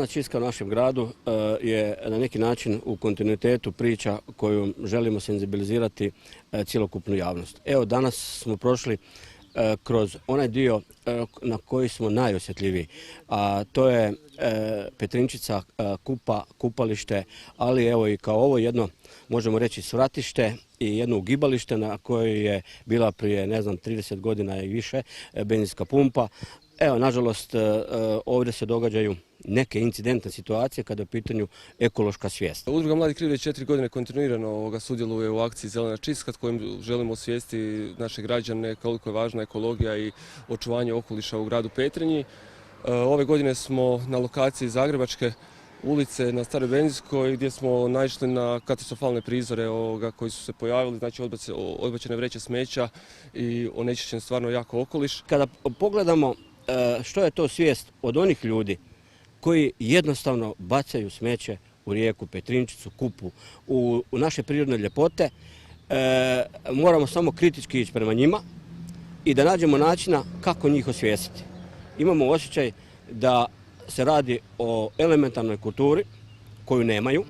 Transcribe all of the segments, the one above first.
čiska u našem gradu je na neki način u kontinuitetu priča koju želimo senzibilizirati cjelokupnu javnost. Evo, danas smo prošli kroz onaj dio na koji smo najosjetljiviji, a to je Petrinčica, Kupa, kupalište, ali evo i kao ovo jedno, možemo reći, svratište i jedno ugibalište na kojoj je bila prije, 30 godina i više benzinska pumpa. Evo, nažalost, ovdje se događaju neke incidentne situacije kada je u pitanju ekološka svijest. Udruga Mladi Kriv već 4 godine kontinuirano sudjeluje u akciji Zelena čistka, kojim želimo osvijestiti naše građane koliko je važna ekologija i očuvanje okoliša u gradu Petrinji. Ove godine smo na lokaciji Zagrebačke ulice na Staroj benzinskoj gdje smo naišli na katastrofalne prizore koji su se pojavili, znači odbačene vreće smeća i onečišćen stvarno jako okoliš. Kada pogledamo što je to svijest od onih ljudi koji jednostavno bacaju smeće u rijeku Petrinčicu, Kupu, u naše prirodne ljepote, moramo samo kritički ići prema njima i da nađemo načina kako njih osvijestiti. Imamo osjećaj da se radi o elementarnoj kulturi koju nemaju.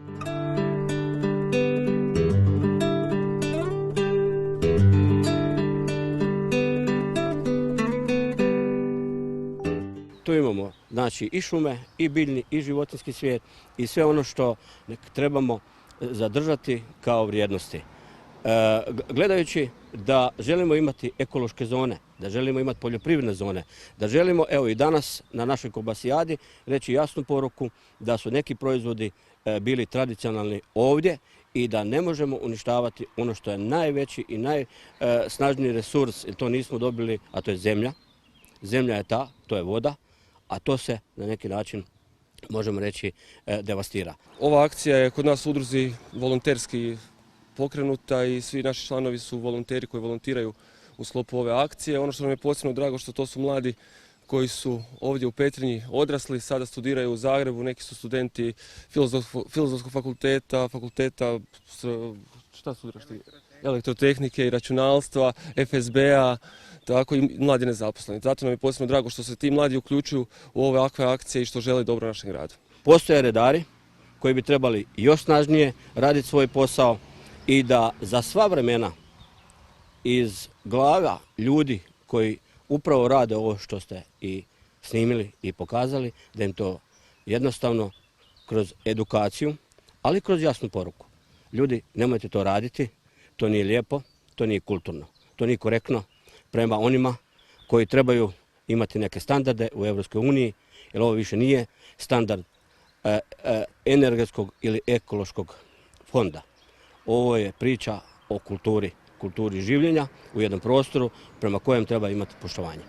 Tu imamo znači i šume, i biljni, i životinjski svijet i sve ono što trebamo zadržati kao vrijednosti. Gledajući da želimo imati ekološke zone, da želimo imati poljoprivredne zone, da želimo, evo i danas na našoj kobasijadi, reći jasnu poruku da su neki proizvodi bili tradicionalni ovdje i da ne možemo uništavati ono što je najveći i najsnažniji resurs, jer to nismo dobili, a to je zemlja. Zemlja je ta, to je voda, a to se na neki način, možemo reći, devastira. Ova akcija je kod nas u udruzi volonterski pokrenuta i svi naši članovi su volonteri koji volontiraju u sklopu ove akcije. Ono što nam je posebno drago što to su mladi koji su ovdje u Petrinji odrasli, sada studiraju u Zagrebu, neki su studenti Filozofskog fakulteta, šta studiraš ti? Elektrotehnike i računalstva, FSB-a, tako i mladi nezaposleni. Zato nam je posebno drago što se ti mladi uključuju u ove akcije i što žele dobro našem gradu. Postoje redari koji bi trebali još snažnije raditi svoj posao i da za sva vremena iz glava ljudi koji upravo rade ovo što ste i snimili i pokazali, da im to jednostavno kroz edukaciju, ali kroz jasnu poruku. Ljudi, nemojte to raditi, to nije lijepo, to nije kulturno, to nije korektno prema onima koji trebaju imati neke standarde u EU, jer ovo više nije standard energetskog ili ekološkog fonda. Ovo je priča o kulturi življenja u jednom prostoru prema kojem treba imati poštovanje.